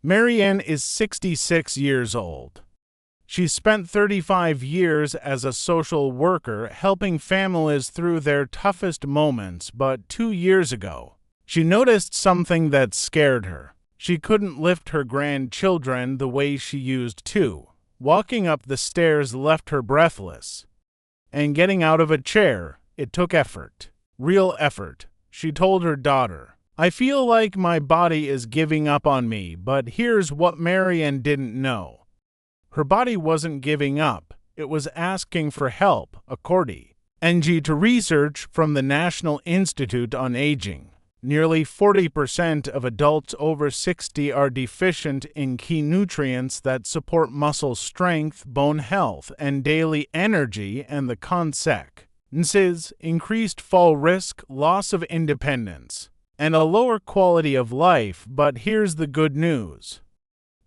Marianne is 66 years old. She spent 35 years as a social worker helping families through their toughest moments, but 2 years ago, she noticed something that scared her. She couldn't lift her grandchildren the way she used to. Walking up the stairs left her breathless. And getting out of a chair, it took effort. Real effort. She told her daughter, "I feel like my body is giving up on me," but here's what Marianne didn't know. Her body wasn't giving up. It was asking for help, according to research from the National Institute on Aging. Nearly 40% of adults over 60 are deficient in key nutrients that support muscle strength, bone health, and daily energy, and the consequences: increased fall risk, loss of independence, and a lower quality of life. But here's the good news.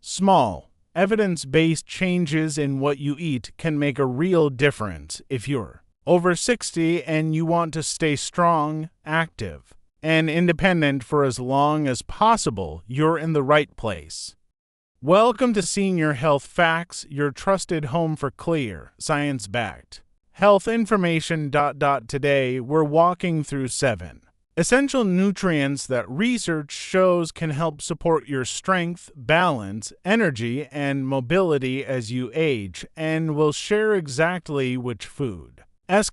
Small, evidence-based changes in what you eat can make a real difference. If you're over 60 and you want to stay strong, active, and independent for as long as possible, you're in the right place. Welcome to Senior Health Facts, your trusted home for clear, science-backed health information. Today, we're walking through 7 essential nutrients that research shows can help support your strength, balance, energy, and mobility as you age, and we'll share exactly which foods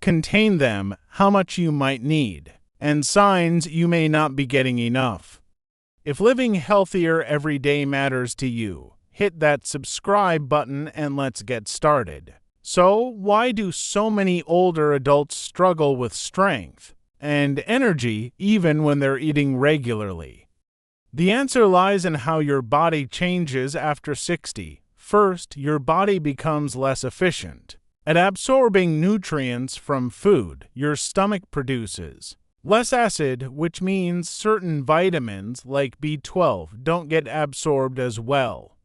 contain them, how much you might need, and signs you may not be getting enough. If living healthier every day matters to you, hit that subscribe button and let's get started. So, why do so many older adults struggle with strength and energy even when they're eating regularly? The answer lies in how your body changes after 60. First, your body becomes less efficient at absorbing nutrients from food. Your stomach produces less acid, which means certain vitamins like B12 don't get absorbed as well.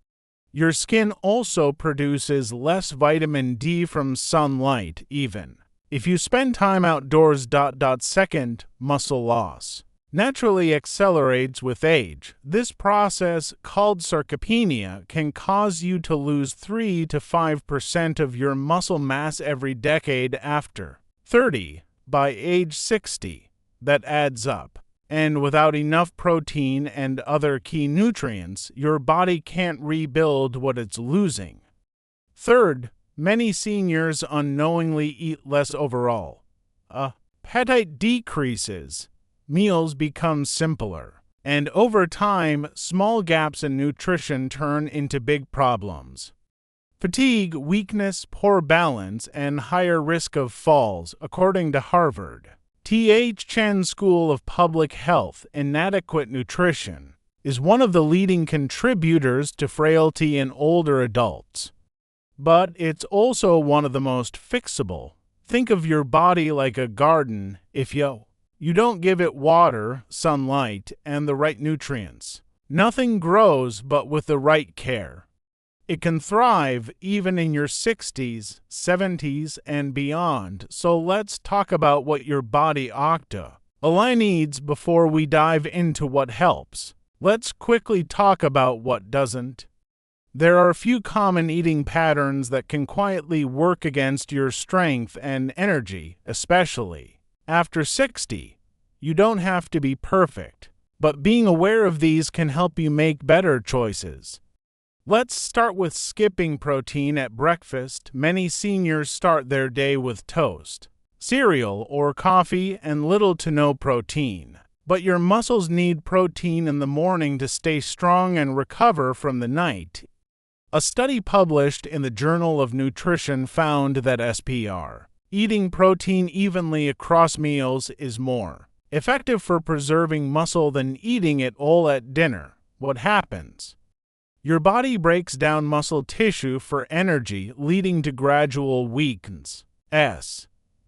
Your skin also produces less vitamin D from sunlight, even if you spend time outdoors. Second, muscle loss naturally accelerates with age. This process, called sarcopenia, can cause you to lose 3 to 5% of your muscle mass every decade after 30. By age 60, that adds up. And without enough protein and other key nutrients, your body can't rebuild what it's losing. Third, many seniors unknowingly eat less overall. Appetite decreases, meals become simpler, and over time, small gaps in nutrition turn into big problems. Fatigue, weakness, poor balance, and higher risk of falls, according to Harvard T.H. Chan School of Public Health. Inadequate nutrition is one of the leading contributors to frailty in older adults. But it's also one of the most fixable. Think of your body like a garden. If you don't give it water, sunlight, and the right nutrients, nothing grows. But with the right care, it can thrive even in your 60s, 70s, and beyond. So let's talk about what your body needs before we dive into what helps. Let's quickly talk about what doesn't. There are a few common eating patterns that can quietly work against your strength and energy, especially after 60. You don't have to be perfect, but being aware of these can help you make better choices. Let's start with skipping protein at breakfast. Many seniors start their day with toast, cereal, or coffee and little to no protein. But your muscles need protein in the morning to stay strong and recover from the night. A study published in the Journal of Nutrition found that eating protein evenly across meals is more effective for preserving muscle than eating it all at dinner. What happens? Your body breaks down muscle tissue for energy, leading to gradual weakness.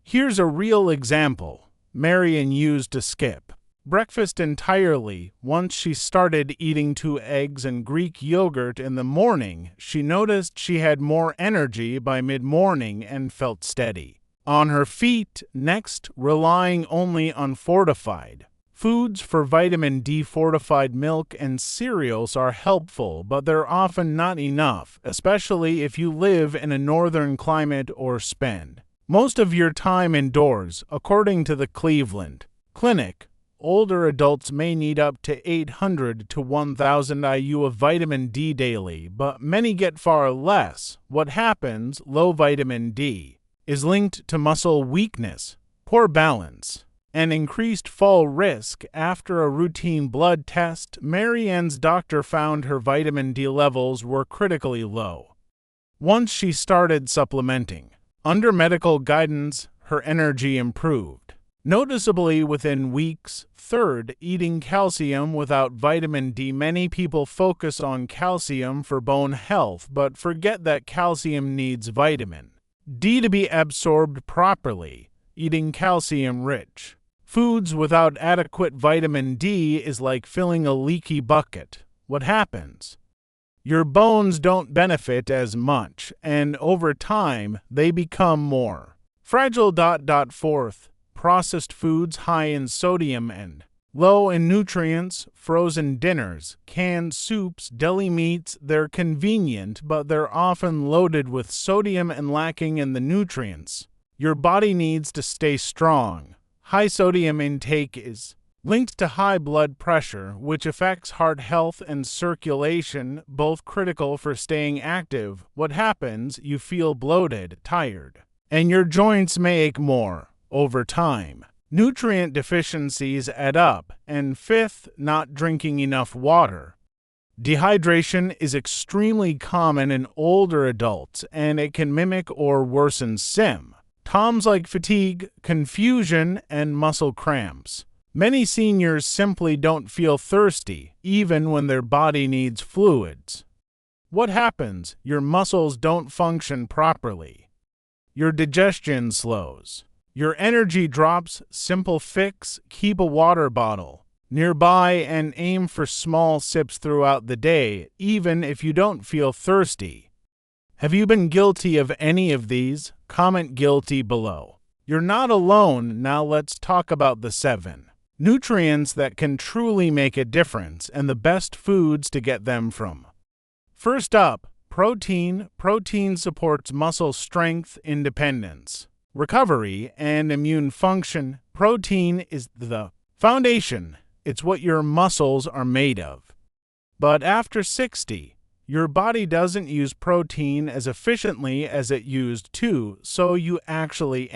Here's a real example Marianne used to skip breakfast entirely. Once she started eating 2 eggs and Greek yogurt in the morning, she noticed she had more energy by mid-morning and felt steady on her feet. Next, relying only on fortified Foods for vitamin D fortified milk and cereals are helpful, but they're often not enough, especially if you live in a northern climate or spend most of your time indoors. According to the Cleveland Clinic, older adults may need up to 800 to 1,000 IU of vitamin D daily, but many get far less. What happens? Low vitamin D is linked to muscle weakness, poor balance, and increased fall risk. After a routine blood test, Marianne's doctor found her vitamin D levels were critically low. Once she started supplementing, under medical guidance, her energy improved noticeably within weeks. Third, eating calcium without vitamin D. Many people focus on calcium for bone health, but forget that calcium needs vitamin D to be absorbed properly. Eating calcium-rich foods without adequate vitamin D is like filling a leaky bucket. What happens? Your bones don't benefit as much, and over time, they become more fragile. Fourth, processed foods high in sodium and low in nutrients. Frozen dinners, canned soups, deli meats, they're convenient, but they're often loaded with sodium and lacking in the nutrients your body needs to stay strong. High sodium intake is linked to high blood pressure, which affects heart health and circulation, both critical for staying active. What happens? You feel bloated, tired, and your joints may ache more over time. Nutrient deficiencies add up. And fifth, not drinking enough water. Dehydration is extremely common in older adults, and it can mimic or worsen symptoms like fatigue, confusion, and muscle cramps. Many seniors simply don't feel thirsty, even when their body needs fluids. What happens? Your muscles don't function properly. Your digestion slows. Your energy drops. Simple fix: keep a water bottle nearby and aim for small sips throughout the day, even if you don't feel thirsty. Have you been guilty of any of these? Comment guilty below. You're not alone. Now let's talk about the 7 nutrients that can truly make a difference and the best foods to get them from. First up, protein. Protein supports muscle strength, independence, recovery, and immune function. Protein is the foundation. It's what your muscles are made of. But after 60, your body doesn't use protein as efficiently as it used to, so you actually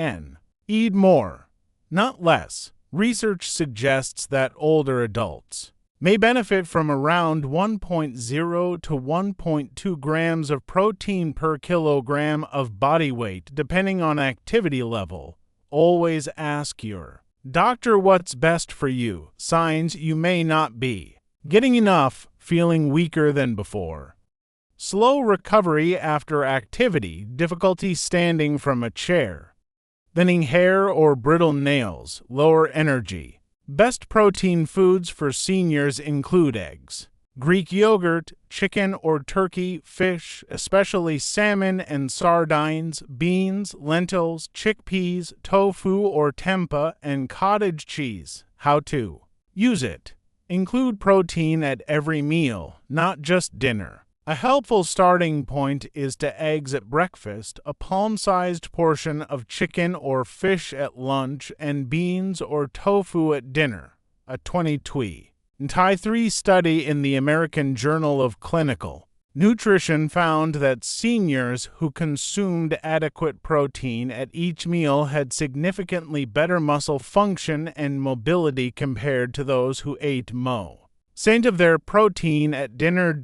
eat more, not less. Research suggests that older adults may benefit from around 1.0 to 1.2 grams of protein per kilogram of body weight, depending on activity level. Always ask your doctor what's best for you. Signs you may not be getting enough: feeling weaker than before, slow recovery after activity, difficulty standing from a chair, thinning hair or brittle nails, lower energy. Best protein foods for seniors include eggs, Greek yogurt, chicken or turkey, fish, especially salmon and sardines, beans, lentils, chickpeas, tofu or tempeh, and cottage cheese. How to use it: include protein at every meal, not just dinner. A helpful starting point is to eggs at breakfast, a palm-sized portion of chicken or fish at lunch, and beans or tofu at dinner. A 2023 study in the American Journal of Clinical Nutrition found that seniors who consumed adequate protein at each meal had significantly better muscle function and mobility compared to those who ate more of their protein at dinner.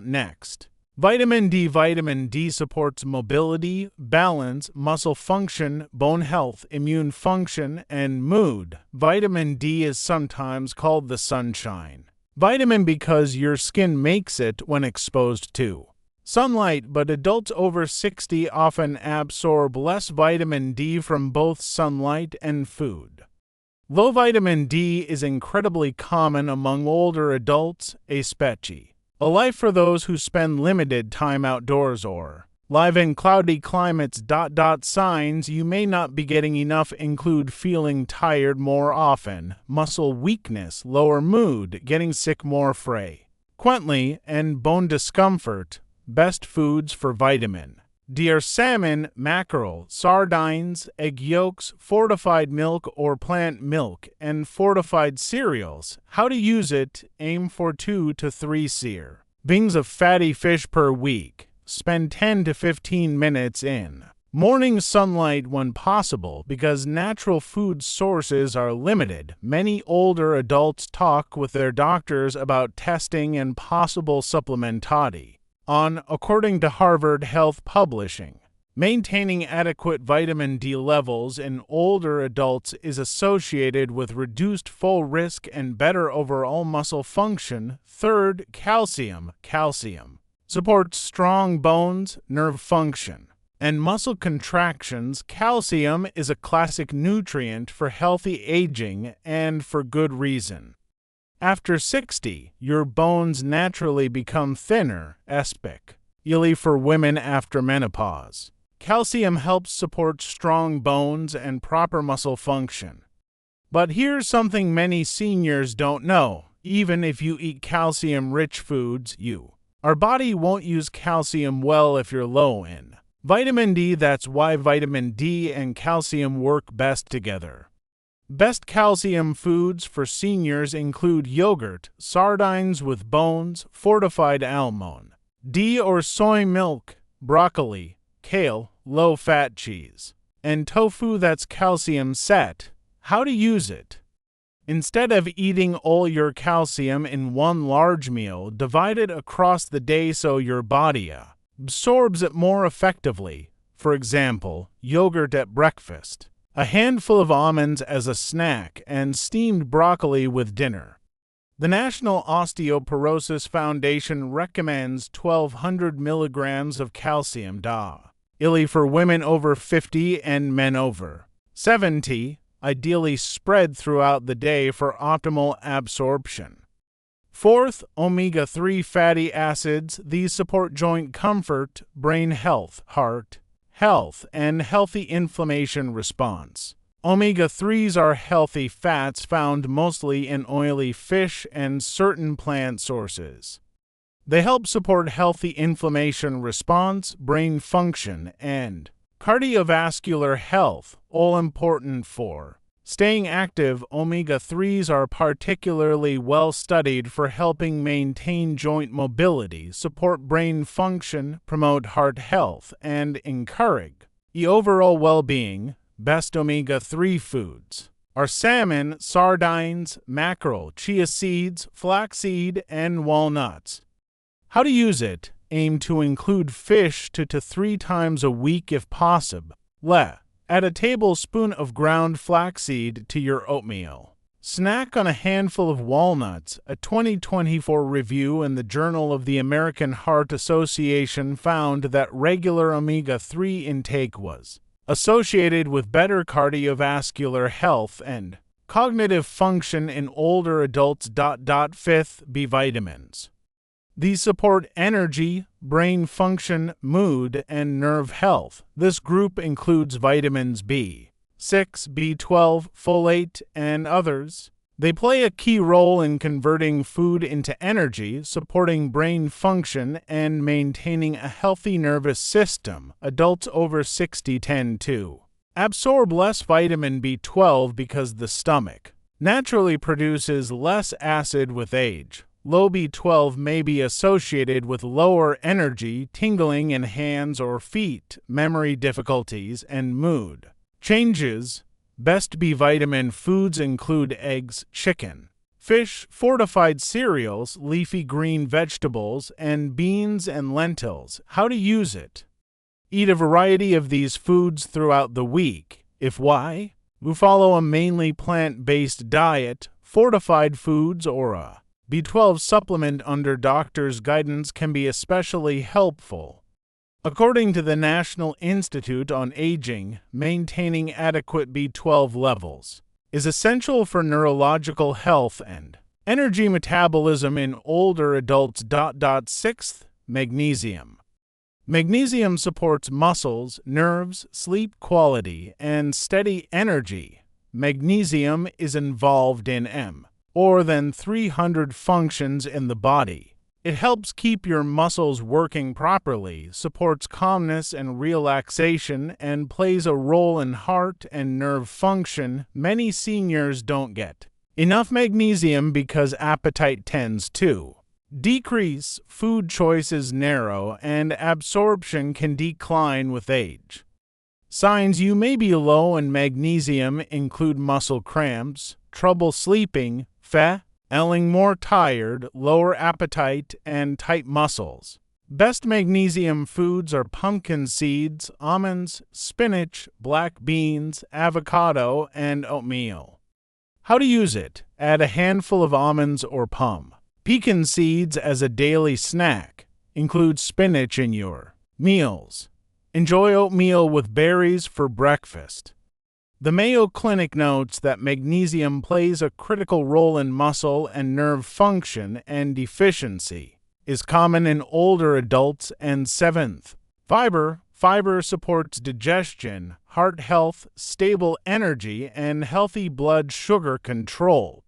Next, vitamin D. Vitamin D supports mobility, balance, muscle function, bone health, immune function, and mood. Vitamin D is sometimes called the sunshine vitamin because your skin makes it when exposed to sunlight, but adults over 60 often absorb less vitamin D from both sunlight and food. Low vitamin D is incredibly common among older adults, especially a life for those who spend limited time outdoors or Live in cloudy climates. Signs you may not be getting enough include feeling tired more often, muscle weakness, lower mood, getting sick more frequently, and bone discomfort. Best foods for vitamin D are salmon, mackerel, sardines, egg yolks, fortified milk or plant milk, and fortified cereals. How to use it: aim for 2 to 3 servings of fatty fish per week. Spend 10 to 15 minutes in morning sunlight when possible because natural food sources are limited. Many older adults talk with their doctors about testing and possible supplementation. According to Harvard Health Publishing, maintaining adequate vitamin D levels in older adults is associated with reduced fall risk and better overall muscle function. Third, calcium. Calcium supports strong bones, nerve function, and muscle contractions. Calcium is a classic nutrient for healthy aging and for good reason. After 60, your bones naturally become thinner, especially for women after menopause. Calcium helps support strong bones and proper muscle function. But here's something many seniors don't know. Even if you eat calcium-rich foods, our body won't use calcium well if you're low in vitamin D. That's why vitamin D and calcium work best together. Best calcium foods for seniors include yogurt, sardines with bones, fortified almond D or soy milk, broccoli, kale, low-fat cheese, and tofu. That's calcium set. How to use it: instead of eating all your calcium in one large meal, divide it across the day so your body absorbs it more effectively. For example, yogurt at breakfast, a handful of almonds as a snack, and steamed broccoli with dinner. The National Osteoporosis Foundation recommends 1,200 milligrams of calcium daily for women over 50 and men over 70, ideally spread throughout the day for optimal absorption. Fourth, omega-3 fatty acids. These support joint comfort, brain health, heart health, and healthy inflammation response. Omega-3s are healthy fats found mostly in oily fish and certain plant sources. They help support healthy inflammation response, brain function, and cardiovascular health, all important for staying active. Omega-3s are particularly well studied for helping maintain joint mobility, support brain function, promote heart health, and encourage overall well-being. Best omega-3 foods are salmon, sardines, mackerel, chia seeds, flaxseed, and walnuts. How to use it: aim to include fish 2 to 3 times a week if possible. Add a tablespoon of ground flaxseed to your oatmeal. Snack on a handful of walnuts. A 2024 review in the Journal of the American Heart Association found that regular omega-3 intake was associated with better cardiovascular health and cognitive function in older adults. Fifth, B vitamins. These support energy, brain function, mood, and nerve health. This group includes vitamins B6, B12, folate, and others. They play a key role in converting food into energy, supporting brain function, and maintaining a healthy nervous system. Adults over 60 tend to absorb less vitamin B12 because the stomach naturally produces less acid with age. Low B12 may be associated with lower energy, tingling in hands or feet, memory difficulties, and mood changes. Best B vitamin foods include eggs, chicken, fish, fortified cereals, leafy green vegetables, and beans and lentils. How to use it: eat a variety of these foods throughout the week. If why? You follow a mainly plant-based diet, fortified foods, or a B12 supplement under doctor's guidance can be especially helpful. According to the National Institute on Aging, maintaining adequate B12 levels is essential for neurological health and energy metabolism in older adults. Sixth, magnesium. Magnesium supports muscles, nerves, sleep quality, and steady energy. Magnesium is involved in more than 300 functions in the body. It helps keep your muscles working properly, supports calmness and relaxation, and plays a role in heart and nerve function many seniors don't get enough magnesium because appetite tends to decrease, food choices narrow, and absorption can decline with age. Signs you may be low in magnesium include muscle cramps, trouble sleeping, feeling more tired, lower appetite, and tight muscles. Best magnesium foods are pumpkin seeds, almonds, spinach, black beans, avocado, and oatmeal. How to use it? Add a handful of almonds or pumpkin seeds as a daily snack. Include spinach in your meals. Enjoy oatmeal with berries for breakfast. The Mayo Clinic notes that magnesium plays a critical role in muscle and nerve function, and deficiency is common in older adults. And seventh, fiber. Fiber supports digestion, heart health, stable energy, and healthy blood sugar control.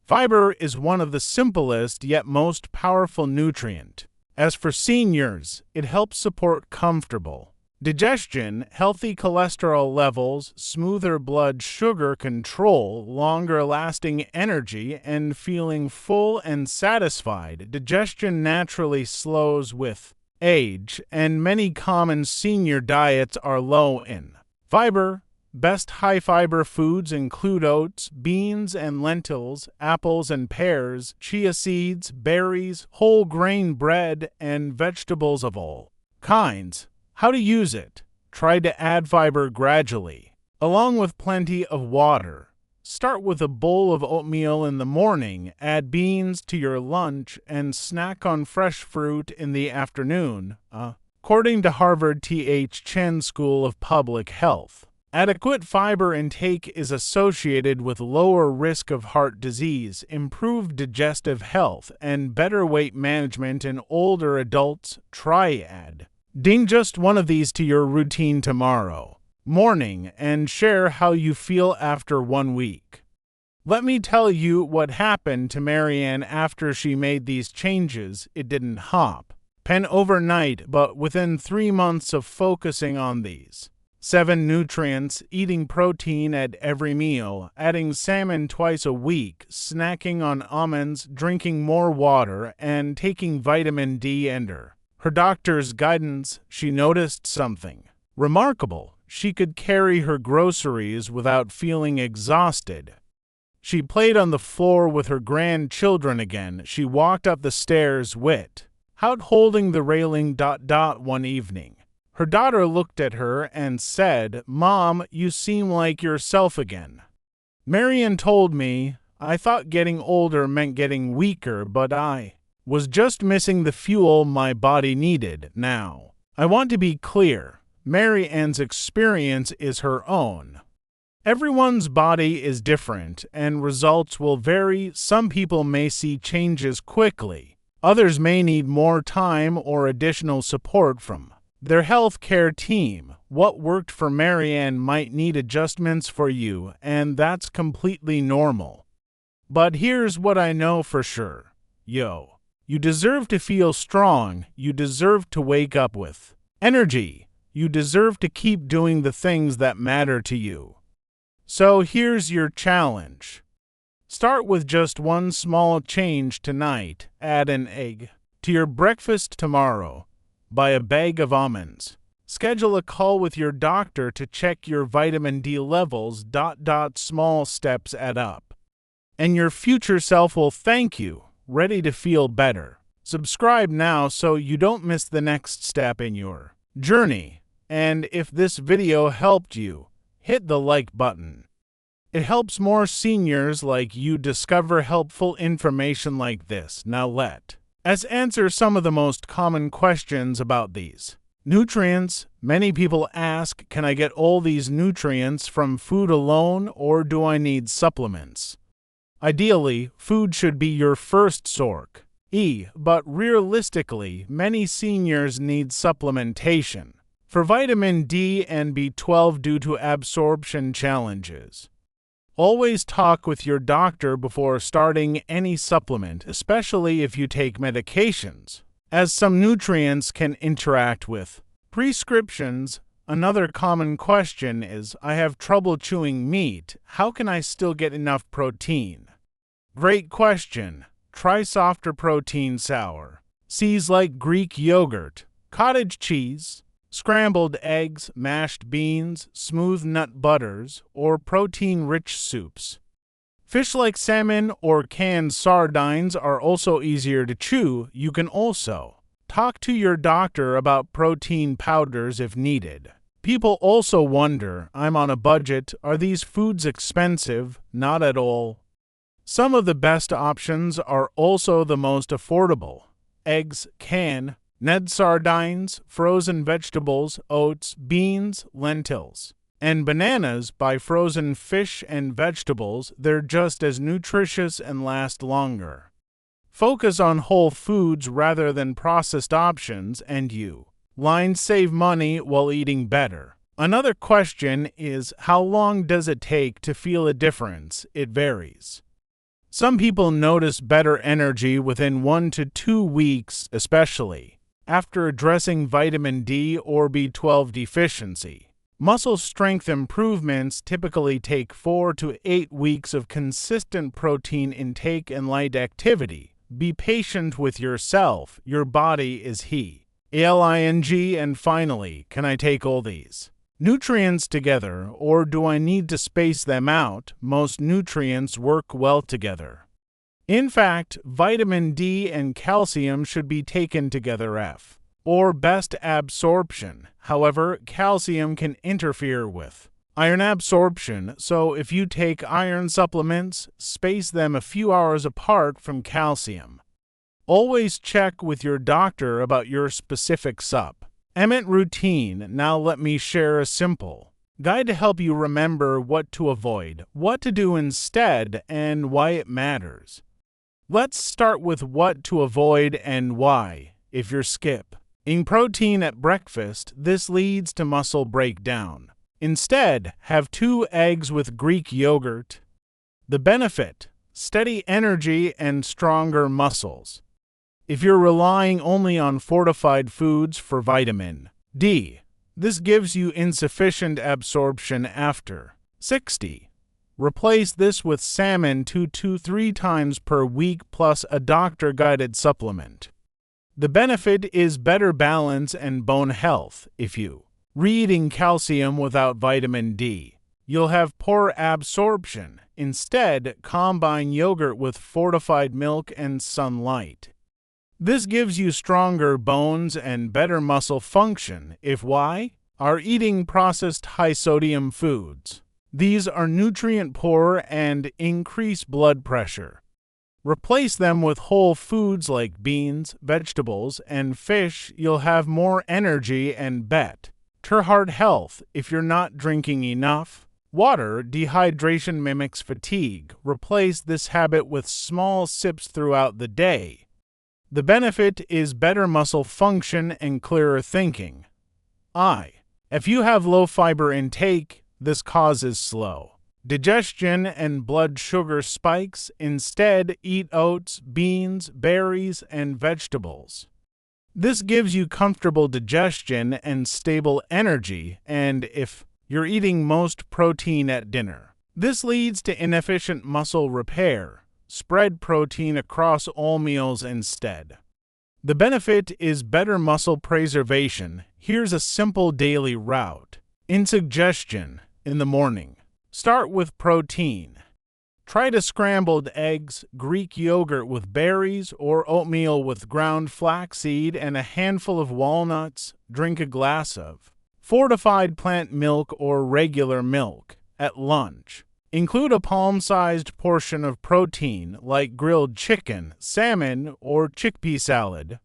Fiber is one of the simplest yet most powerful nutrients. As for seniors, it helps support comfortable digestion, healthy cholesterol levels, smoother blood sugar control, longer-lasting energy, and feeling full and satisfied. Digestion naturally slows with age, and many common senior diets are low in fiber. Best high-fiber foods include oats, beans and lentils, apples and pears, chia seeds, berries, whole grain bread, and vegetables of all kinds. How to use it? Try to add fiber gradually, along with plenty of water. Start with a bowl of oatmeal in the morning, add beans to your lunch, and snack on fresh fruit in the afternoon, according to Harvard T.H. Chan School of Public Health. Adequate fiber intake is associated with lower risk of heart disease, improved digestive health, and better weight management in older adults. Try adding just one of these to your routine tomorrow morning and share how you feel after 1 week. Let me tell you what happened to Marianne after she made these changes. It didn't happen overnight, but within 3 months of focusing on these 7 nutrients, eating protein at every meal, adding salmon twice a week, snacking on almonds, drinking more water, and taking vitamin D under her doctor's guidance, she noticed something remarkable. She could carry her groceries without feeling exhausted. She played on the floor with her grandchildren again. She walked up the stairs without holding the railing. One evening, her daughter looked at her and said, "Mom, you seem like yourself again." Marianne told me, "I thought getting older meant getting weaker, but I was just missing the fuel my body needed." Now, I want to be clear. Marianne's experience is her own. Everyone's body is different, and results will vary. Some people may see changes quickly. Others may need more time or additional support from their healthcare team. What worked for Marianne might need adjustments for you, and that's completely normal. But here's what I know for sure. You deserve to feel strong. You deserve to wake up with energy. You deserve to keep doing the things that matter to you. So here's your challenge. Start with just one small change tonight. Add an egg to your breakfast tomorrow. Buy a bag of almonds. Schedule a call with your doctor to check your vitamin D levels. Small steps add up, and your future self will thank you. Ready to feel better? Subscribe now so you don't miss the next step in your journey. And if this video helped you, hit the like button. It helps more seniors like you discover helpful information like this. Now let's answer some of the most common questions about these nutrients. Many people ask, can I get all these nutrients from food alone, or do I need supplements? Ideally, food should be your first source. But realistically, many seniors need supplementation for vitamin D and B12 due to absorption challenges. Always talk with your doctor before starting any supplement, especially if you take medications, as some nutrients can interact with prescriptions. Another common question is, I have trouble chewing meat. How can I still get enough protein? Great question. Try softer protein sour. Seeds like Greek yogurt, cottage cheese, scrambled eggs, mashed beans, smooth nut butters, or protein-rich soups. Fish like salmon or canned sardines are also easier to chew. You can also talk to your doctor about protein powders if needed. People also wonder, I'm on a budget, are these foods expensive? Not at all. Some of the best options are also the most affordable. Eggs, canned sardines, frozen vegetables, oats, beans, lentils, and bananas. Buy frozen fish and vegetables. They're just as nutritious and last longer. Focus on whole foods rather than processed options, and you save money while eating better. Another question is, how long does it take to feel a difference? It varies. Some people notice better energy within 1 to 2 weeks, especially after addressing vitamin D or B12 deficiency. Muscle strength improvements typically take 4 to 8 weeks of consistent protein intake and light activity. Be patient with yourself. Your body is healing. And finally, can I take all these nutrients together, or do I need to space them out? Most nutrients work well together. In fact, vitamin D and calcium should be taken together or best absorption. However, calcium can interfere with iron absorption, so if you take iron supplements, space them a few hours apart from calcium. Always check with your doctor about your specific supplement routine. Now let me share a simple guide to help you remember what to avoid, what to do instead, and why it matters. Let's start with what to avoid and why. If you're skipping protein at breakfast, this leads to muscle breakdown. Instead, have 2 eggs with Greek yogurt. The benefit: steady energy and stronger muscles. If you're relying only on fortified foods for vitamin D, this gives you insufficient absorption after 60. Replace this with salmon 2 to 3 times per week plus a doctor-guided supplement. The benefit is better balance and bone health. If you eating calcium without vitamin D, you'll have poor absorption. Instead, combine yogurt with fortified milk and sunlight. This gives you stronger bones and better muscle function. If why? Are eating processed high-sodium foods. These are nutrient-poor and increase blood pressure. Replace them with whole foods like beans, vegetables, and fish. You'll have more energy and better heart health. If you're not drinking enough water, dehydration mimics fatigue. Replace this habit with small sips throughout the day. The benefit is better muscle function and clearer thinking. If you have low fiber intake, this causes slow digestion and blood sugar spikes. Instead, eat oats, beans, berries, and vegetables. This gives you comfortable digestion and stable energy. And if you're eating most protein at dinner, this leads to inefficient muscle repair. Spread protein across all meals instead. The benefit is better muscle preservation. Here's a simple daily route. Suggestion: in the morning, start with protein. Try to scrambled eggs, Greek yogurt with berries, or oatmeal with ground flaxseed and a handful of walnuts. Drink a glass of fortified plant milk or regular milk. At lunch, include a palm-sized portion of protein like grilled chicken, salmon, or chickpea salad.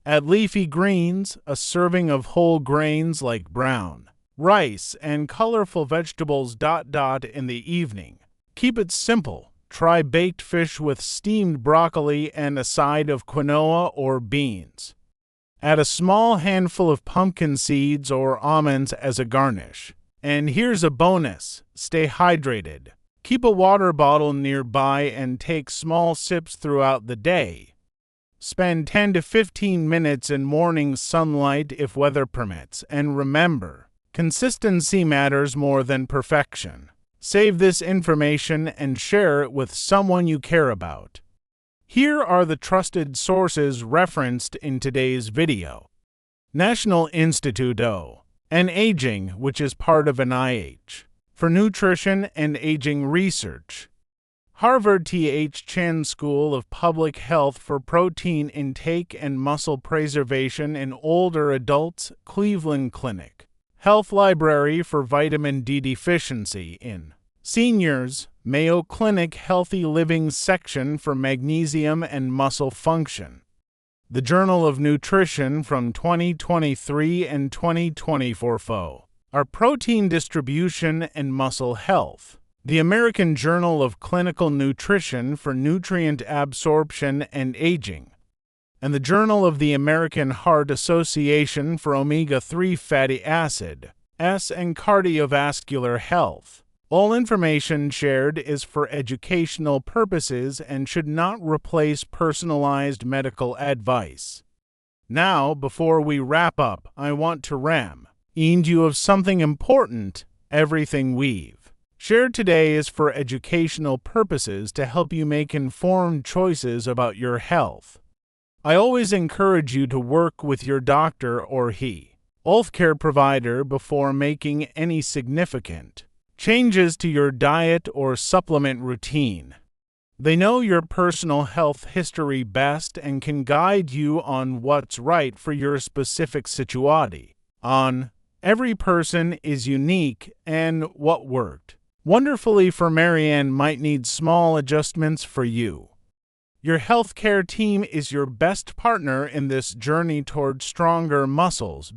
Add leafy greens, a serving of whole grains like brown rice, and colorful vegetables. In the evening, keep it simple. try baked fish with steamed broccoli and a side of quinoa or beans. Add a small handful of pumpkin seeds or almonds as a garnish. And here's a bonus: stay hydrated. Keep a water bottle nearby and take small sips throughout the day. Spend 10 to 15 minutes in morning sunlight if weather permits, and remember, consistency matters more than perfection. Save this information and share it with someone you care about. Here are the trusted sources referenced in today's video. National Institute on Aging, which is part of NIH, for Nutrition and Aging Research. Harvard T.H. Chan School of Public Health for Protein Intake and Muscle Preservation in Older Adults, Cleveland Clinic. Health Library for Vitamin D Deficiency in Seniors, Mayo Clinic Healthy Living Section for Magnesium and Muscle Function. The Journal of Nutrition from 2023 and 2024 FO. Our Protein Distribution and Muscle Health. The American Journal of Clinical Nutrition for Nutrient Absorption and Aging. And the Journal of the American Heart Association for Omega-3 Fatty Acid, and Cardiovascular Health. All information shared is for educational purposes and should not replace personalized medical advice. Now, before we wrap up, I want to remind you of something important. Everything we've shared today is for educational purposes to help you make informed choices about your health. I always encourage you to work with your doctor or healthcare provider before making any significant changes to your diet or supplement routine. They know your personal health history best and can guide you on what's right for your specific situation. Every person is unique, and what worked wonderfully for Marianne might need small adjustments for you. Your healthcare team is your best partner in this journey toward stronger muscles,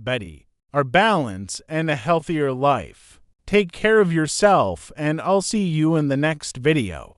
our balance, and a healthier life. Take care of yourself, and I'll see you in the next video.